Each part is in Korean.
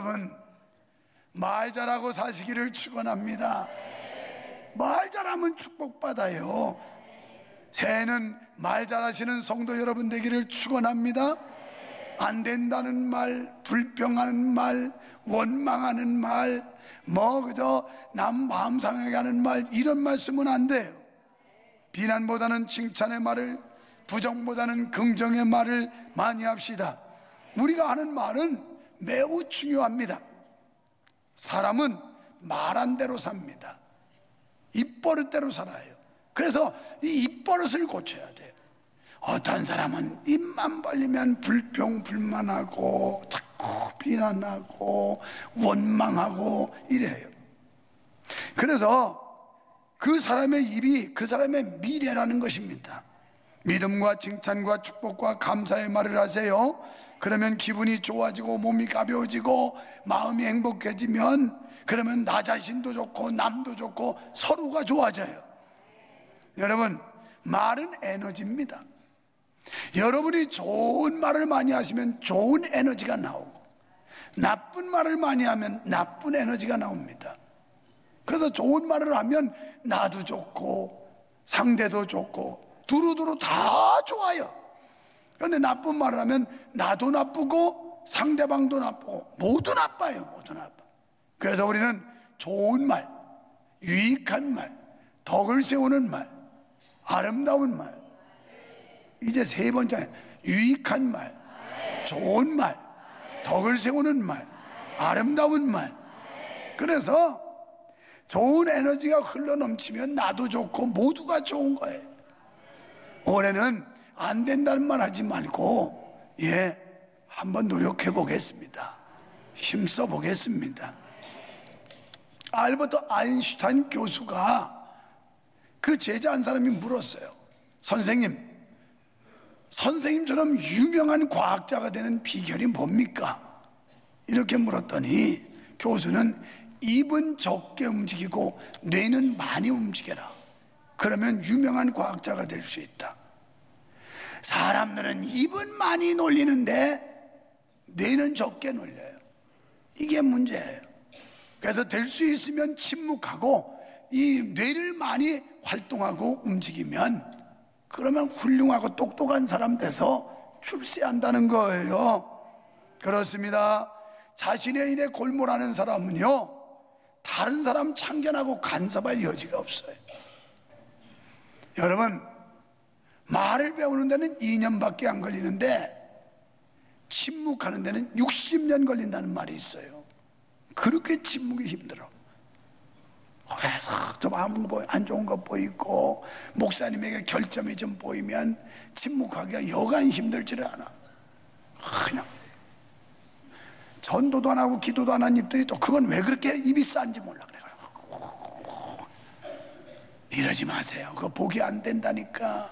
여러분, 말 잘하고 사시기를 축원합니다. 말 잘하면 축복받아요. 새해는 말 잘하시는 성도 여러분 되기를 축원합니다. 안 된다는 말, 불평하는 말, 원망하는 말, 그저 남 마음 상하게 하는 말, 이런 말 쓰면 안 돼요. 비난보다는 칭찬의 말을, 부정보다는 긍정의 말을 많이 합시다. 우리가 하는 말은 매우 중요합니다. 사람은 말한 대로 삽니다. 입버릇대로 살아요. 그래서 이 입버릇을 고쳐야 돼요. 어떤 사람은 입만 벌리면 불평 불만하고 자꾸 비난하고 원망하고 이래요. 그래서 그 사람의 입이 그 사람의 미래라는 것입니다. 믿음과 칭찬과 축복과 감사의 말을 하세요. 그러면 기분이 좋아지고 몸이 가벼워지고 마음이 행복해지면, 그러면 나 자신도 좋고 남도 좋고 서로가 좋아져요. 여러분, 말은 에너지입니다. 여러분이 좋은 말을 많이 하시면 좋은 에너지가 나오고, 나쁜 말을 많이 하면 나쁜 에너지가 나옵니다. 그래서 좋은 말을 하면 나도 좋고 상대도 좋고 두루두루 다 좋아요. 그런데 나쁜 말을 하면 나도 나쁘고 상대방도 나쁘고 모두 나빠요. 모두 나빠. 그래서 우리는 좋은 말, 유익한 말, 덕을 세우는 말, 아름다운 말, 이제 세 번째, 유익한 말, 좋은 말, 덕을 세우는 말, 아름다운 말. 그래서 좋은 에너지가 흘러넘치면 나도 좋고 모두가 좋은 거예요. 올해는 안 된다는 말 하지 말고, 한번 노력해 보겠습니다. 힘써 보겠습니다. 알버트 아인슈타인 교수가 그 제자 한 사람이 물었어요. 선생님처럼 유명한 과학자가 되는 비결이 뭡니까? 이렇게 물었더니 교수는 입은 적게 움직이고 뇌는 많이 움직여라. 그러면 유명한 과학자가 될 수 있다. 사람들은 입은 많이 놀리는데 뇌는 적게 놀려요. 이게 문제예요. 그래서 될 수 있으면 침묵하고 이 뇌를 많이 활동하고 움직이면, 그러면 훌륭하고 똑똑한 사람 돼서 출세한다는 거예요. 그렇습니다. 자신의 일에 골몰하는 사람은요, 다른 사람 참견하고 간섭할 여지가 없어요. 여러분, 말을 배우는 데는 2년밖에 안 걸리는데 침묵하는 데는 60년 걸린다는 말이 있어요. 그렇게 침묵이 힘들어. 그래서 좀 안 좋은 거 보이고 목사님에게 결점이 좀 보이면 침묵하기가 여간 힘들지를 않아. 그냥 전도도 안 하고 기도도 안 한 입들이 또 그건 왜 그렇게 입이 싼지 몰라 그래. 이러지 마세요. 그거 복이 안 된다니까,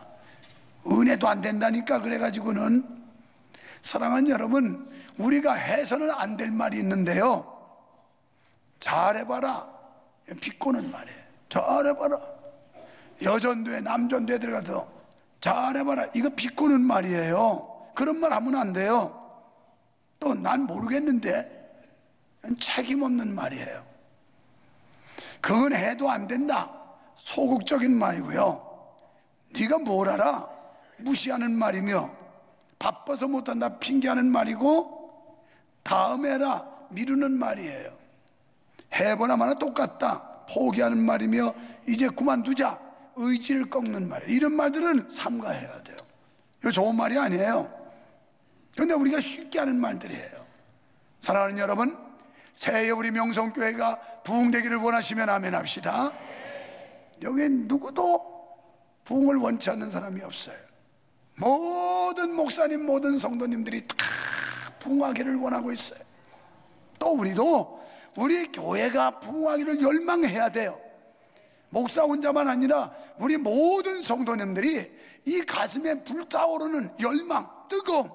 은혜도 안 된다니까. 그래가지고는, 사랑하는 여러분, 우리가 해서는 안 될 말이 있는데요, 잘해봐라, 비꼬는 말이에요. 잘해봐라. 여전도에 남전도에 들어가서 잘해봐라, 이거 비꼬는 말이에요. 그런 말 하면 안 돼요. 또 난 모르겠는데, 책임 없는 말이에요. 그건 해도 안 된다, 소극적인 말이고요. 네가 뭘 알아, 무시하는 말이며, 바빠서 못한다 핑계하는 말이고, 다음에 해라 미루는 말이에요. 해보나 마나 똑같다 포기하는 말이며, 이제 그만두자 의지를 꺾는 말이에요. 이런 말들은 삼가해야 돼요. 이거 좋은 말이 아니에요. 그런데 우리가 쉽게 하는 말들이에요. 사랑하는 여러분, 새해 우리 명성교회가 부흥되기를 원하시면 아멘 합시다. 여기 누구도 부흥을 원치 않는 사람이 없어요. 모든 목사님, 모든 성도님들이 다 부흥하기를 원하고 있어요. 또 우리도 우리 교회가 부흥하기를 열망해야 돼요. 목사 혼자만 아니라 우리 모든 성도님들이 이 가슴에 불타오르는 열망, 뜨거움,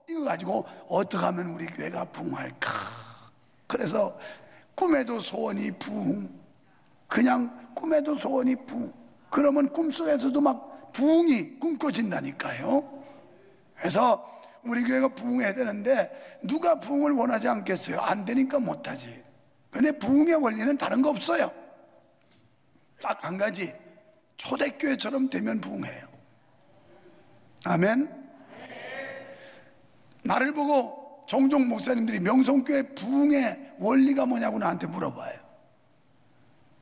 이거 가지고 어떻게 하면 우리 교회가 부흥할까. 그래서 꿈에도 소원이 부흥, 그냥 꿈에도 소원이 부흥. 그러면 꿈속에서도 막 부흥이 꿈꿔진다니까요. 그래서 우리 교회가 부흥해야 되는데 누가 부흥을 원하지 않겠어요? 안 되니까 못하지. 근데 부흥의 원리는 다른 거 없어요. 딱 한 가지, 초대교회처럼 되면 부흥해요. 아멘. 나를 보고 종종 목사님들이 명성교회 부흥의 원리가 뭐냐고 나한테 물어봐요.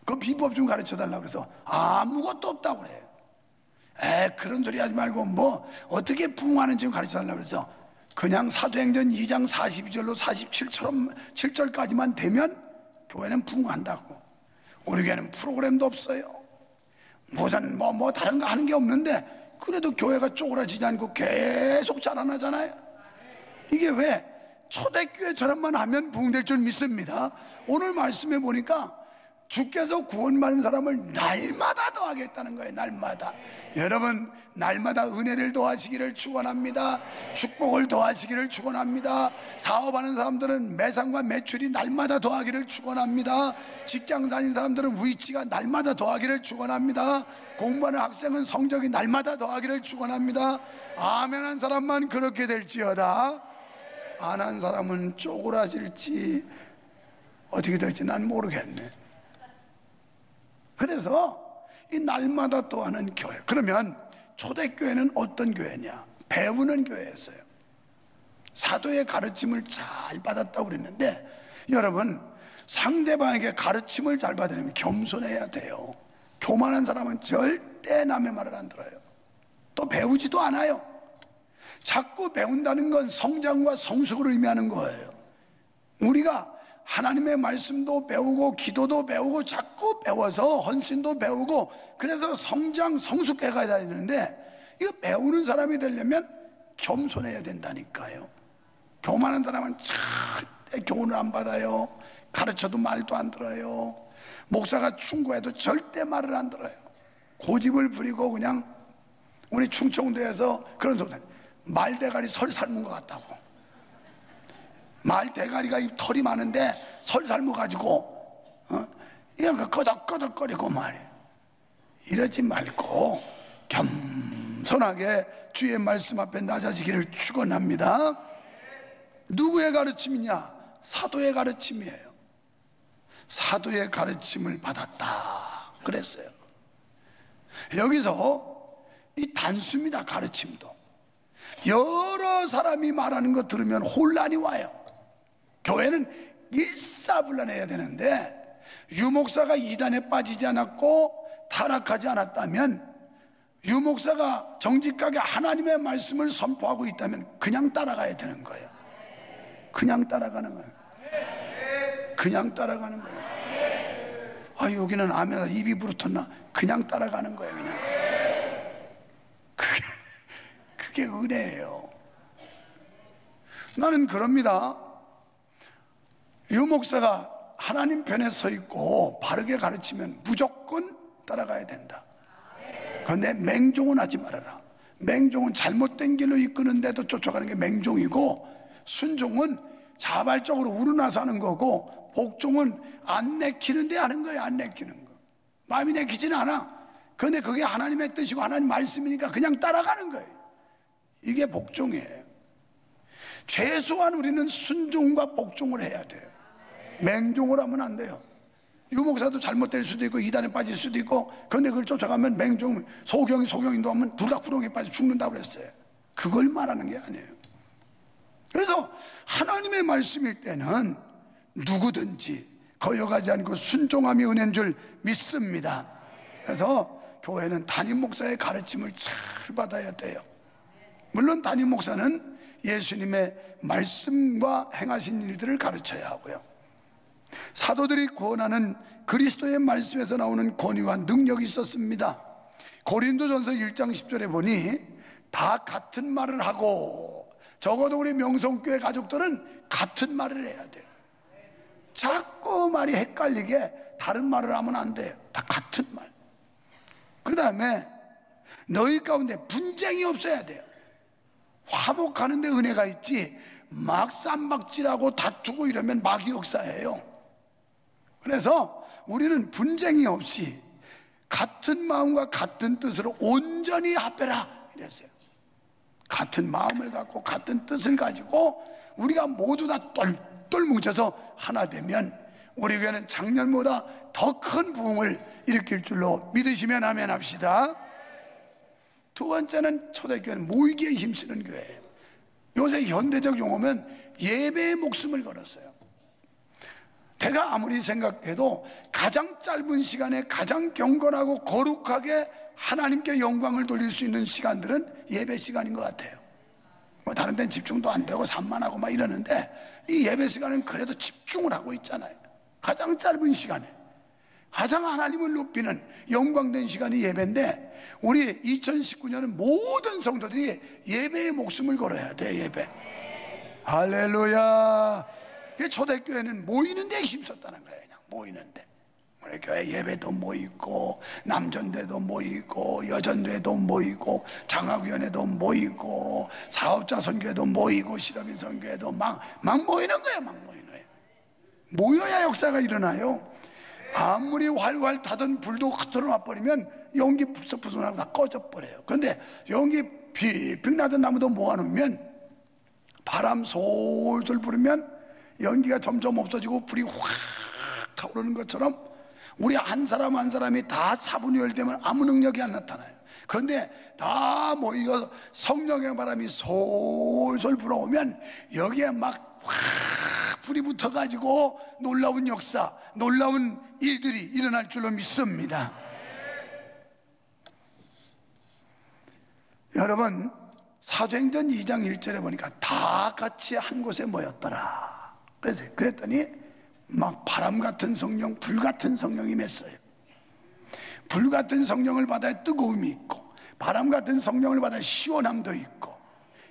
그 비법 좀 가르쳐 달라고 그래서 아무것도 없다고 그래요. 그런 소리 하지 말고 뭐 어떻게 부흥하는지 가르쳐 달라고 그래서 그냥 사도행전 2장 42절로 47절까지만 되면 교회는 부흥한다고. 우리 교회는 프로그램도 없어요. 무슨 뭐 다른 거 하는 게 없는데 그래도 교회가 쪼그라지지 않고 계속 자라나잖아요. 이게 왜? 초대교회처럼만 하면 부흥될 줄 믿습니다. 오늘 말씀해 보니까 주께서 구원받은 사람을 날마다 더하겠다는 거예요. 날마다. 여러분, 날마다 은혜를 더하시기를 축원합니다. 축복을 더하시기를 축원합니다. 사업하는 사람들은 매상과 매출이 날마다 더하기를 축원합니다. 직장 다니는 사람들은 위치가 날마다 더하기를 축원합니다. 공부하는 학생은 성적이 날마다 더하기를 축원합니다. 아멘한 사람만 그렇게 될지어다. 안 한 사람은 쪼그라질지 어떻게 될지 난 모르겠네. 그래서 이 날마다 더하는 교회. 그러면 초대교회는 어떤 교회냐? 배우는 교회였어요. 사도의 가르침을 잘 받았다고 그랬는데, 여러분, 상대방에게 가르침을 잘 받으려면 겸손해야 돼요. 교만한 사람은 절대 남의 말을 안 들어요. 또 배우지도 않아요. 자꾸 배운다는 건 성장과 성숙을 의미하는 거예요. 우리가 하나님의 말씀도 배우고 기도도 배우고 자꾸 배워서 헌신도 배우고 그래서 성장 성숙해 가야 되는데, 이거 배우는 사람이 되려면 겸손해야 된다니까요. 교만한 사람은 절대 교훈을 안 받아요. 가르쳐도 말도 안 들어요. 목사가 충고해도 절대 말을 안 들어요. 고집을 부리고 그냥, 우리 충청도에서 그런 소리, 말대가리 설 삶은 것 같다고. 말 대가리가 이 털이 많은데 설 삶아가지고 그냥 그 끄덕끄덕거리고 말해. 이러지 말고 겸손하게 주의 말씀 앞에 낮아지기를 축원합니다. 누구의 가르침이냐? 사도의 가르침이에요. 사도의 가르침을 받았다 그랬어요. 여기서 이 단수입니다. 가르침도 여러 사람이 말하는 거 들으면 혼란이 와요. 교회는 일사불란해야 되는데, 유목사가 이단에 빠지지 않았고 타락하지 않았다면, 유목사가 정직하게 하나님의 말씀을 선포하고 있다면 그냥 따라가야 되는 거예요. 그냥 따라가는 거예요. 그냥 따라가는 거예요. 아, 여기는 아멘하다 입이 부르텄나? 그냥 따라가는 거예요. 그냥. 그게 은혜예요. 나는 그럽니다. 유목사가 하나님 편에 서 있고 바르게 가르치면 무조건 따라가야 된다. 그런데 맹종은 하지 말아라. 맹종은 잘못된 길로 이끄는데도 쫓아가는 게 맹종이고, 순종은 자발적으로 우러나서 하는 거고, 복종은 안 내키는데 하는 거예요. 안 내키는 거. 마음이 내키지는 않아. 그런데 그게 하나님의 뜻이고 하나님 말씀이니까 그냥 따라가는 거예요. 이게 복종이에요. 최소한 우리는 순종과 복종을 해야 돼요. 맹종을 하면 안 돼요. 유목사도 잘못될 수도 있고 이단에 빠질 수도 있고, 그런데 그걸 쫓아가면 맹종, 소경인도 하면 둘 다 구렁이에 빠져 죽는다고 그랬어요. 그걸 말하는 게 아니에요. 그래서 하나님의 말씀일 때는 누구든지 거역하지 않고 순종함이 은혜인 줄 믿습니다. 그래서 교회는 담임 목사의 가르침을 잘 받아야 돼요. 물론 담임 목사는 예수님의 말씀과 행하신 일들을 가르쳐야 하고요. 사도들이 구원하는 그리스도의 말씀에서 나오는 권위와 능력이 있었습니다. 고린도전서 1장 10절에 보니 다 같은 말을 하고, 적어도 우리 명성교회 가족들은 같은 말을 해야 돼요. 자꾸 말이 헷갈리게 다른 말을 하면 안 돼요. 다 같은 말. 그 다음에 너희 가운데 분쟁이 없어야 돼요. 화목하는 데 은혜가 있지, 막 쌈박질하고 다투고 이러면 마귀 역사예요. 그래서 우리는 분쟁이 없이 같은 마음과 같은 뜻으로 온전히 합해라 이랬어요. 같은 마음을 갖고 같은 뜻을 가지고 우리가 모두 다 똘똘 뭉쳐서 하나 되면 우리 교회는 작년보다 더 큰 부흥을 일으킬 줄로 믿으시면 아멘 합시다. 두 번째는 초대교회는 모이기에 힘쓰는 교회예요. 요새 현대적 용어면 예배의 목숨을 걸었어요. 내가 아무리 생각해도 가장 짧은 시간에 가장 경건하고 거룩하게 하나님께 영광을 돌릴 수 있는 시간들은 예배 시간인 것 같아요. 뭐 다른 데는 집중도 안 되고 산만하고 막 이러는데 이 예배 시간은 그래도 집중을 하고 있잖아요. 가장 짧은 시간에 가장 하나님을 높이는 영광된 시간이 예배인데, 우리 2019년은 모든 성도들이 예배의 목숨을 걸어야 돼. 예배. 할렐루야. 초대교회는 모이는 데 힘썼다는 거예요. 그냥 모이는데. 우리 교회 예배도 모이고 남전대도 모이고 여전대도 모이고 장학위원회도 모이고 사업자 선교회도 모이고 실업인 선교회도 막 모이는 거예요. 막 모이는 거예요. 모여야 역사가 일어나요. 아무리 활활 타던 불도 흐트러져 버리면 연기 푸석푸석하고 다 꺼져버려요. 그런데 연기 픽픽 나던 나무도 모아놓으면 바람 솔솔 불으면 연기가 점점 없어지고 불이 확 타오르는 것처럼 우리 한 사람 한 사람이 다 사분열되면 아무 능력이 안 나타나요. 그런데 다 모이고 성령의 바람이 솔솔 불어오면 여기에 막 확 불이 붙어가지고 놀라운 역사, 놀라운 일들이 일어날 줄로 믿습니다. 여러분, 사도행전 2장 1절에 보니까 다 같이 한 곳에 모였더라. 그랬더니 막 바람 같은 성령, 불 같은 성령이 맺어요. 불 같은 성령을 받아야 뜨거움이 있고 바람 같은 성령을 받아야 시원함도 있고,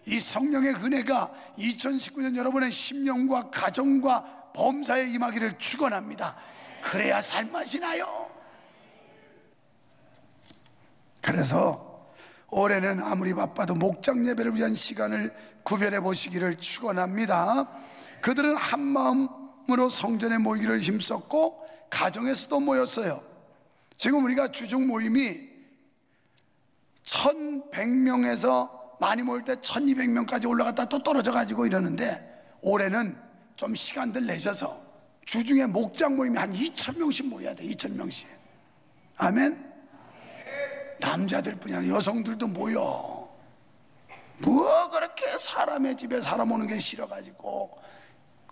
이 성령의 은혜가 2019년 여러분의 심령과 가정과 범사에 임하기를 축원합니다. 그래야 살맛이 나요. 그래서 올해는 아무리 바빠도 목장 예배를 위한 시간을 구별해 보시기를 축원합니다. 그들은 한 마음으로 성전에 모이기를 힘썼고 가정에서도 모였어요. 지금 우리가 주중 모임이 1100명에서 많이 모일 때 1200명까지 올라갔다 또 떨어져 가지고 이러는데, 올해는 좀 시간들 내셔서 주중에 목장 모임이 한 2000명씩 모여야 돼. 2000명씩. 아멘. 남자들뿐이 아니라 여성들도 모여. 뭐 그렇게 사람의 집에 사람 오는 게 싫어가지고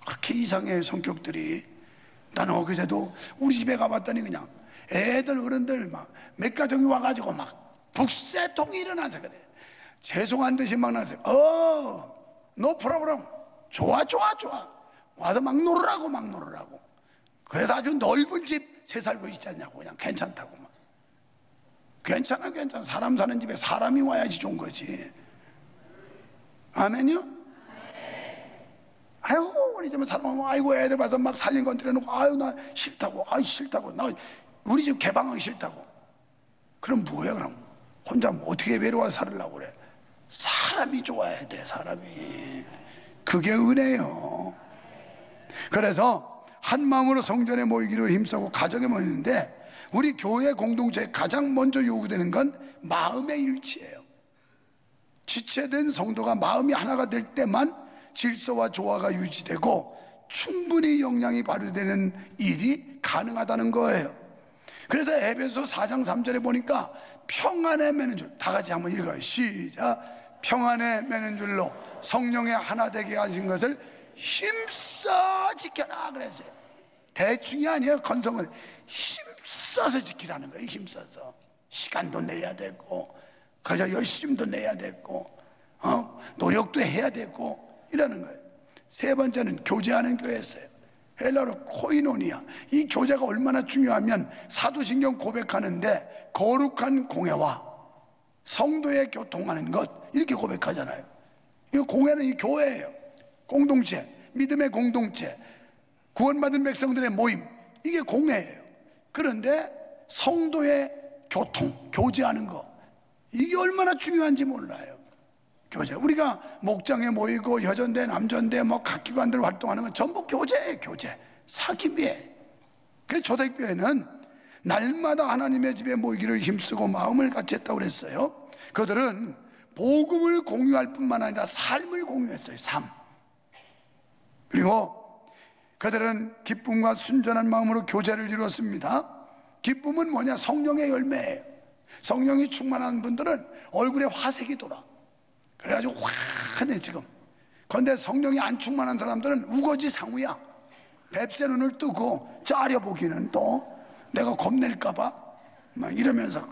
그렇게 이상해 성격들이. 나는 엊그제도 우리 집에 가봤더니 그냥 애들 어른들 막 몇 가정이 와가지고 막 북새통이 일어나서 그래. 죄송한 듯이 막 나서 no problem, 좋아 와서 막 놀으라고. 그래서 아주 넓은 집 새 살고 있지 않냐고. 그냥 괜찮다고. 막 괜찮아. 사람 사는 집에 사람이 와야지 좋은 거지. 아멘이요? 아유, 우리 집에 사람 오면 아이고 애들 봐서 막 살린 건 들여놓고 아유 나 싫다고. 나 우리 집 개방하기 싫다고. 그럼 뭐야? 그럼 혼자 어떻게 외로워서 살으려고 그래? 사람이 좋아야 돼. 사람이. 그게 은혜요. 그래서 한 마음으로 성전에 모이기로 힘쓰고 가정에 모이는데, 우리 교회 공동체에 가장 먼저 요구되는 건 마음의 일치예요. 지체된 성도가 마음이 하나가 될 때만 질서와 조화가 유지되고 충분히 영향이 발휘되는 일이 가능하다는 거예요. 그래서 에베소 4장 3절에 보니까 평안에 매는 줄, 다 같이 한번 읽어요. 시작. 평안에 매는 줄로 성령의 하나 되게 하신 것을 힘써 지켜라 그랬어요. 대충이 아니에요. 건성은 힘써서 지키라는 거예요. 힘써서. 시간도 내야 되고 그저 열심도 내야 되고 노력도 해야 되고 이러는 거예요. 세 번째는 교제하는 교회였어요. 헬라어로 코이노니아. 이 교제가 얼마나 중요하면 사도신경 고백하는데 거룩한 공회와 성도의 교통하는 것, 이렇게 고백하잖아요. 이 공회는 이 교회예요. 공동체, 믿음의 공동체, 구원받은 백성들의 모임, 이게 공회예요. 그런데 성도의 교통, 교제하는 거, 이게 얼마나 중요한지 몰라요. 교제. 우리가 목장에 모이고 여전대, 남전대, 뭐 각 기관들 활동하는 건 전부 교제예요. 교제. 사귐이에요. 그래서 초대교회는 날마다 하나님의 집에 모이기를 힘쓰고 마음을 같이 했다고 그랬어요. 그들은 복음을 공유할 뿐만 아니라 삶을 공유했어요. 삶. 그리고 그들은 기쁨과 순전한 마음으로 교제를 이루었습니다. 기쁨은 뭐냐? 성령의 열매예요. 성령이 충만한 분들은 얼굴에 화색이 돌아. 그래가지고 환해 지금. 그런데 성령이 안 충만한 사람들은 우거지상우야. 뱁새 눈을 뜨고 짜려보기는 또 내가 겁낼까봐 막 이러면서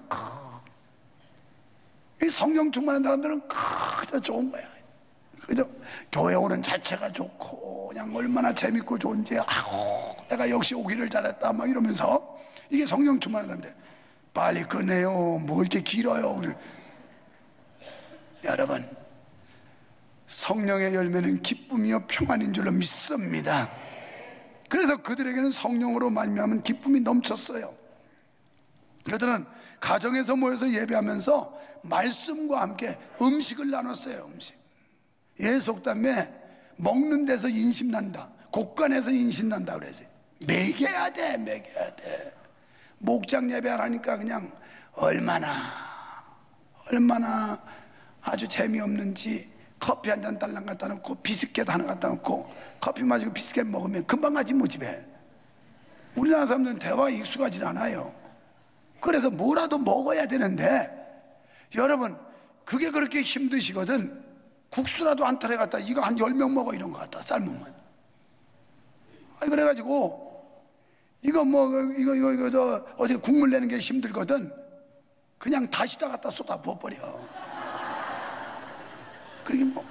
이 성령 충만한 사람들은 그저 좋은 거야. 그죠? 교회 오는 자체가 좋고 그냥 얼마나 재밌고 좋은지 아우 내가 역시 오기를 잘했다 막 이러면서 이게 성령 충만한 사람들. 빨리 끝내요. 뭐 이렇게 길어요. 여러분, 성령의 열매는 기쁨이요 평안인 줄로 믿습니다. 그래서 그들에게는 성령으로 말미암은 기쁨이 넘쳤어요. 그들은 가정에서 모여서 예배하면서 말씀과 함께 음식을 나눴어요. 음식. 예, 속담에 먹는 데서 인심난다, 곡간에서 인심난다 그래서 먹여야 돼, 먹여야 돼. 목장 예배하라니까 그냥 얼마나 아주 재미없는지 커피 한 잔 딸랑 갖다 놓고 비스켓 하나 갖다 놓고 커피 마시고 비스켓 먹으면 금방 가지 뭐 집에. 우리나라 사람들은 대화에 익숙하지 않아요. 그래서 뭐라도 먹어야 되는데 여러분 그게 그렇게 힘드시거든. 국수라도 한 탈에 갖다 이거 한 10명 먹어 이런 거 갖다 삶으면. 그래가지고 이거 저 어디 국물 내는 게 힘들거든. 그냥 다시다 갖다 쏟아 부어버려. 그러게 뭐.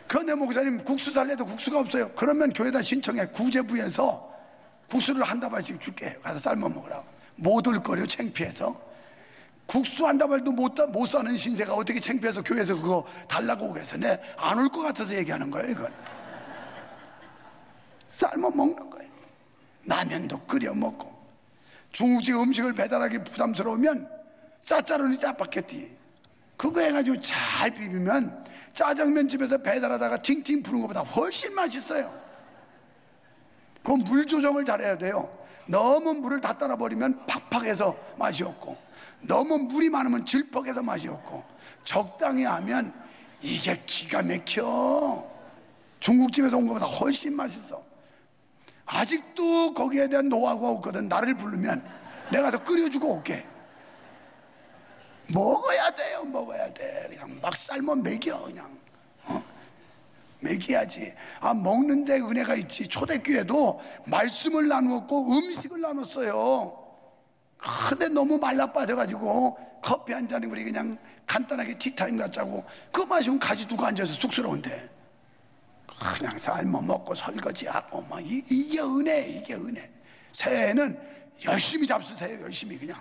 그런데 목사님 국수 살래도 국수가 없어요. 그러면 교회에다 신청해. 구제부에서 국수를 한 다발씩 줄게. 가서 삶아 먹으라고. 못 올 거려 창피해서. 국수 한 다발도 못 사는 신세가 어떻게 창피해서 교회에서 그거 달라고 오겠어. 내 안 올 것 같아서 얘기하는 거예요. 이건 삶아 먹는 거예요. 라면도 끓여 먹고. 중국집 음식을 배달하기 부담스러우면 짜짜로니 짜파게티 그거 해가지고 잘 비비면 짜장면 집에서 배달하다가 팅팅 부는 것보다 훨씬 맛있어요. 그 물 조정을 잘해야 돼요. 너무 물을 다 따라 버리면 팍팍해서 맛이 없고 너무 물이 많으면 질퍽해서 맛이 없고 적당히 하면 이게 기가 막혀. 중국집에서 온 것보다 훨씬 맛있어. 아직도 거기에 대한 노하우가 없거든. 나를 부르면 내가 더 끓여주고 올게. 먹어야 돼요. 먹어야 돼. 그냥 막 삶아 먹여. 그냥 먹여야지. 먹는데 은혜가 있지. 초대교회도 말씀을 나누었고 음식을 나눴어요. 근데 너무 말라 빠져가지고 커피 한 잔에 우리 그냥 간단하게 티타임 갖자고 그거 마시면 가지 두고 앉아서 쑥스러운데 그냥 삶아 먹고 설거지하고 막 이게 은혜. 이게 은혜. 새해에는 열심히 잡수세요. 열심히 그냥.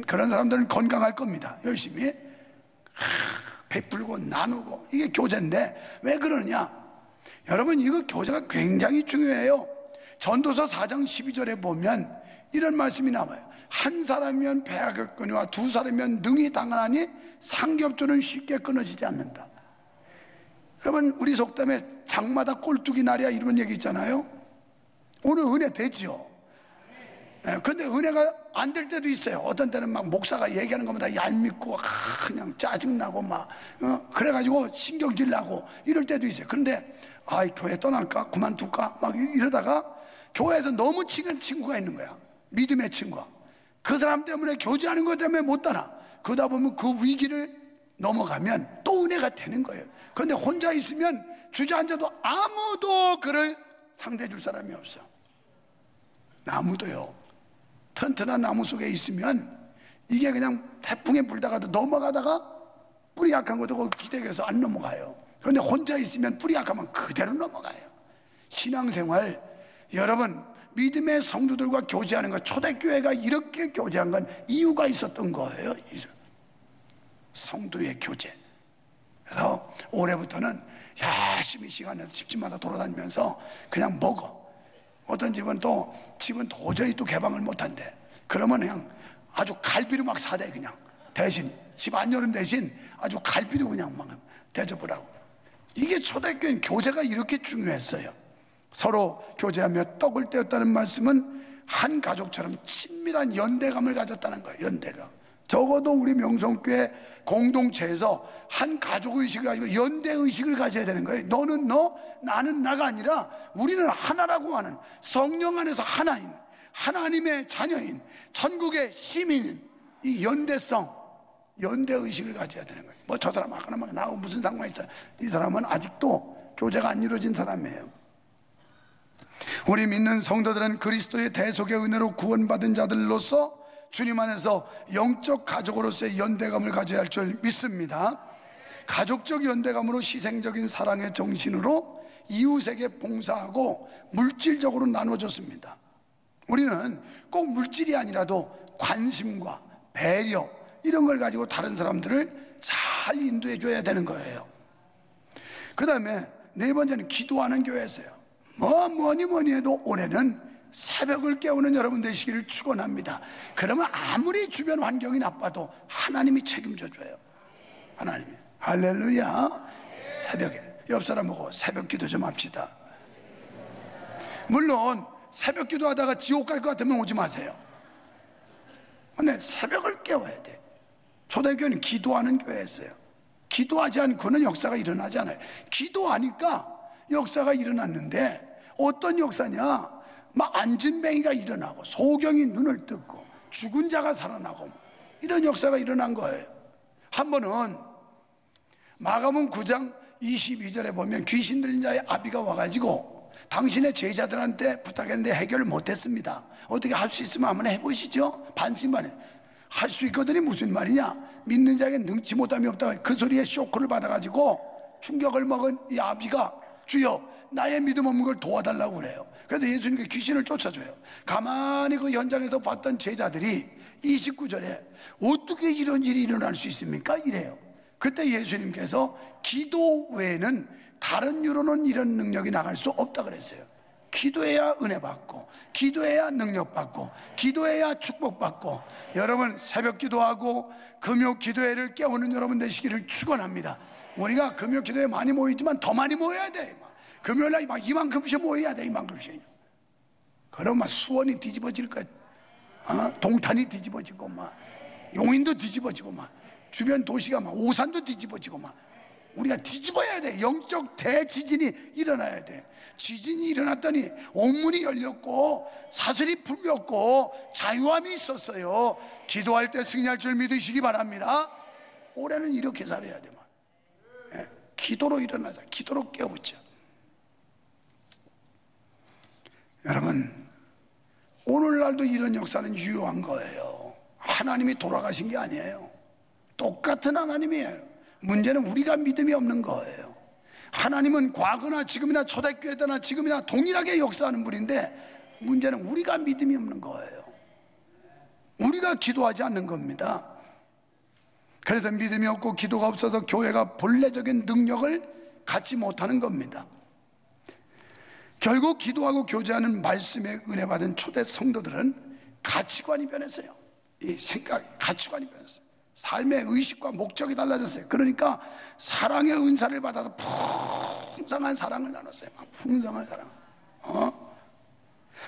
그런 사람들은 건강할 겁니다. 열심히 베풀고 나누고 이게 교제인데 왜 그러냐? 여러분 이거 교제가 굉장히 중요해요. 전도서 4장 12절에 보면 이런 말씀이 나와요. 한 사람이면 배하겠거니와 두 사람이면 능히 당하나니 삼겹줄은 쉽게 끊어지지 않는다. 여러분 우리 속담에 장마다 꼴뚜기 날이야 이런 얘기 있잖아요. 오늘 은혜 되지요. 근데 은혜가 안 될 때도 있어요. 어떤 때는 막 목사가 얘기하는 것보다 얄밉고 그냥 짜증나고 막 그래가지고 신경질 나고 이럴 때도 있어요. 그런데 교회 떠날까 그만둘까 막 이러다가 교회에서 너무 친한 친구가 있는 거야. 믿음의 친구가. 그 사람 때문에 교제하는 것 때문에 못 떠나. 그러다 보면 그 위기를 넘어가면 또 은혜가 되는 거예요. 그런데 혼자 있으면 주저앉아도 아무도 그를 상대해 줄 사람이 없어. 나무도요. 튼튼한 나무 속에 있으면 이게 그냥 태풍에 불다가도 넘어가다가 뿌리 약한 것도 기대겨서 안 넘어가요. 그런데 혼자 있으면 뿌리 약하면 그대로 넘어가요. 신앙생활 여러분 믿음의 성도들과 교제하는 것, 초대교회가 이렇게 교제한 건 이유가 있었던 거예요. 성도의 교제. 그래서 올해부터는 열심히 시간 내서 집집마다 돌아다니면서 그냥 먹어. 어떤 집은 도저히 또 개방을 못한대. 그러면 그냥 아주 갈비로 막 사대. 그냥 대신 집 안 여름 대신 아주 갈비로 그냥 막 대접을 하고. 이게 초대교회는 교제가 이렇게 중요했어요. 서로 교제하며 떡을 떼었다는 말씀은 한 가족처럼 친밀한 연대감을 가졌다는 거예요. 연대감. 적어도 우리 명성교회 공동체에서 한 가족의식을 가지고 연대의식을 가져야 되는 거예요. 너는 너, 나는 나가 아니라 우리는 하나라고 하는 성령 안에서 하나인 하나님의 자녀인 천국의 시민인 이 연대성, 연대의식을 가져야 되는 거예요. 뭐 저 사람 아까나 막 나하고 무슨 상관이 있어요. 이 사람은 아직도 교제가 안 이루어진 사람이에요. 우리 믿는 성도들은 그리스도의 대속의 은혜로 구원받은 자들로서 주님 안에서 영적 가족으로서의 연대감을 가져야 할 줄 믿습니다. 가족적 연대감으로 희생적인 사랑의 정신으로 이웃에게 봉사하고 물질적으로 나눠줬습니다. 우리는 꼭 물질이 아니라도 관심과 배려 이런 걸 가지고 다른 사람들을 잘 인도해 줘야 되는 거예요. 그 다음에 네 번째는 기도하는 교회였어요. 뭐니 해도 올해는 새벽을 깨우는 여러분 되시기를 축원합니다. 그러면 아무리 주변 환경이 나빠도 하나님이 책임져 줘요. 하나님이. 할렐루야. 새벽에 옆 사람 보고 새벽 기도 좀 합시다. 물론 새벽 기도하다가 지옥 갈 것 같으면 오지 마세요. 근데 새벽을 깨워야 돼. 초대교회는 기도하는 교회였어요. 기도하지 않고는 역사가 일어나지 않아요. 기도하니까 역사가 일어났는데 어떤 역사냐? 막 안진뱅이가 일어나고 소경이 눈을 뜨고 죽은 자가 살아나고 이런 역사가 일어난 거예요. 한 번은 마가복음 9장 22절에 보면 귀신 들린 자의 아비가 와가지고 당신의 제자들한테 부탁했는데 해결을 못했습니다. 어떻게 할 수 있으면 한번 해보시죠. 반신반의 할 수 있거든이 무슨 말이냐? 믿는 자에게 능치 못함이 없다. 그 소리에 쇼크를 받아가지고 충격을 먹은 이 아비가 주여 나의 믿음 없는 걸 도와달라고 그래요. 그래서 예수님께 귀신을 쫓아줘요. 가만히 그 현장에서 봤던 제자들이 29절에 어떻게 이런 일이 일어날 수 있습니까? 이래요. 그때 예수님께서 기도 외에는 다른 이유로는 이런 능력이 나갈 수 없다 그랬어요. 기도해야 은혜 받고, 기도해야 능력 받고, 기도해야 축복 받고. 여러분 새벽 기도하고 금요 기도회를 깨우는 여러분 되시기를 축원합니다. 우리가 금요 기도회 많이 모이지만 더 많이 모여야 돼. 금요일날 막 이만큼씩 모여야 돼. 이만큼씩. 그럼 막 수원이 뒤집어질 것, 동탄이 뒤집어지고 막 용인도 뒤집어지고 막 주변 도시가 막 오산도 뒤집어지고 막 우리가 뒤집어야 돼. 영적 대지진이 일어나야 돼. 지진이 일어났더니 옥문이 열렸고 사슬이 풀렸고 자유함이 있었어요. 기도할 때 승리할 줄 믿으시기 바랍니다. 올해는 이렇게 살아야 돼. 기도로 일어나자. 기도로 깨우자. 여러분 오늘날도 이런 역사는 유효한 거예요. 하나님이 돌아가신 게 아니에요. 똑같은 하나님이에요. 문제는 우리가 믿음이 없는 거예요. 하나님은 과거나 지금이나 초대교회 때나 지금이나 동일하게 역사하는 분인데 문제는 우리가 믿음이 없는 거예요. 우리가 기도하지 않는 겁니다. 그래서 믿음이 없고 기도가 없어서 교회가 본래적인 능력을 갖지 못하는 겁니다. 결국 기도하고 교제하는 말씀에 은혜 받은 초대 성도들은 가치관이 변했어요. 이 생각이, 가치관이 변했어요. 삶의 의식과 목적이 달라졌어요. 그러니까 사랑의 은사를 받아서 풍성한 사랑을 나눴어요. 풍성한 사랑.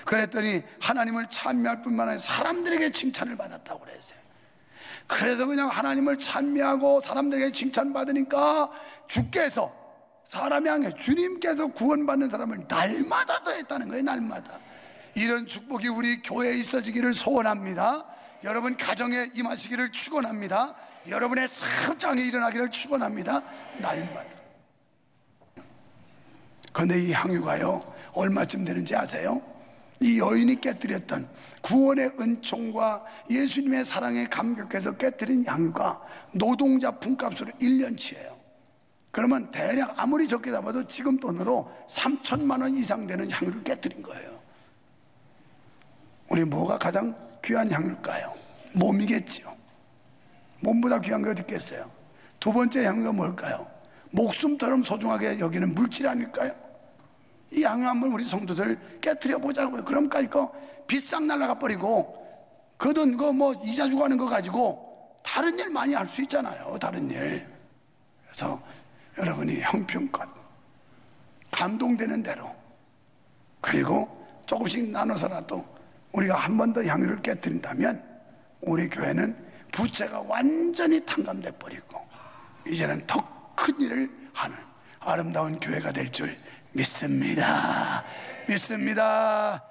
그랬더니 하나님을 찬미할 뿐만 아니라 사람들에게 칭찬을 받았다고 그랬어요. 그래서 그냥 하나님을 찬미하고 사람들에게 칭찬받으니까 주께서 사람이 아니라 주님께서 구원받는 사람을 날마다 더했다는 거예요. 날마다. 이런 축복이 우리 교회에 있어지기를 소원합니다. 여러분 가정에 임하시기를 축원합니다. 여러분의 사업장에 일어나기를 축원합니다. 날마다. 그런데 이 향유가요 얼마쯤 되는지 아세요? 이 여인이 깨뜨렸던 구원의 은총과 예수님의 사랑에 감격해서 깨뜨린 향유가 노동자 품값으로 1년치예요. 그러면 대략 아무리 적게 잡아도 지금 돈으로 3천만 원 이상 되는 향유를 깨뜨린 거예요. 우리 뭐가 가장 귀한 향유일까요? 몸이겠지요. 몸보다 귀한 게 어디 있겠어요? 두 번째 향유가 뭘까요? 목숨처럼 소중하게 여기는 물질 아닐까요? 이 향유 한번 우리 성도들 깨뜨려 보자고요. 그러니까 이거 빚싹 날라가 버리고 그 돈 그 뭐 이자 주고 하는 거 가지고 다른 일 많이 할 수 있잖아요. 다른 일. 그래서 여러분이 형편껏 감동되는 대로 그리고 조금씩 나눠서라도 우리가 한 번 더 향유를 깨뜨린다면 우리 교회는 부채가 완전히 탕감돼 버리고 이제는 더 큰 일을 하는 아름다운 교회가 될 줄 믿습니다. 믿습니다.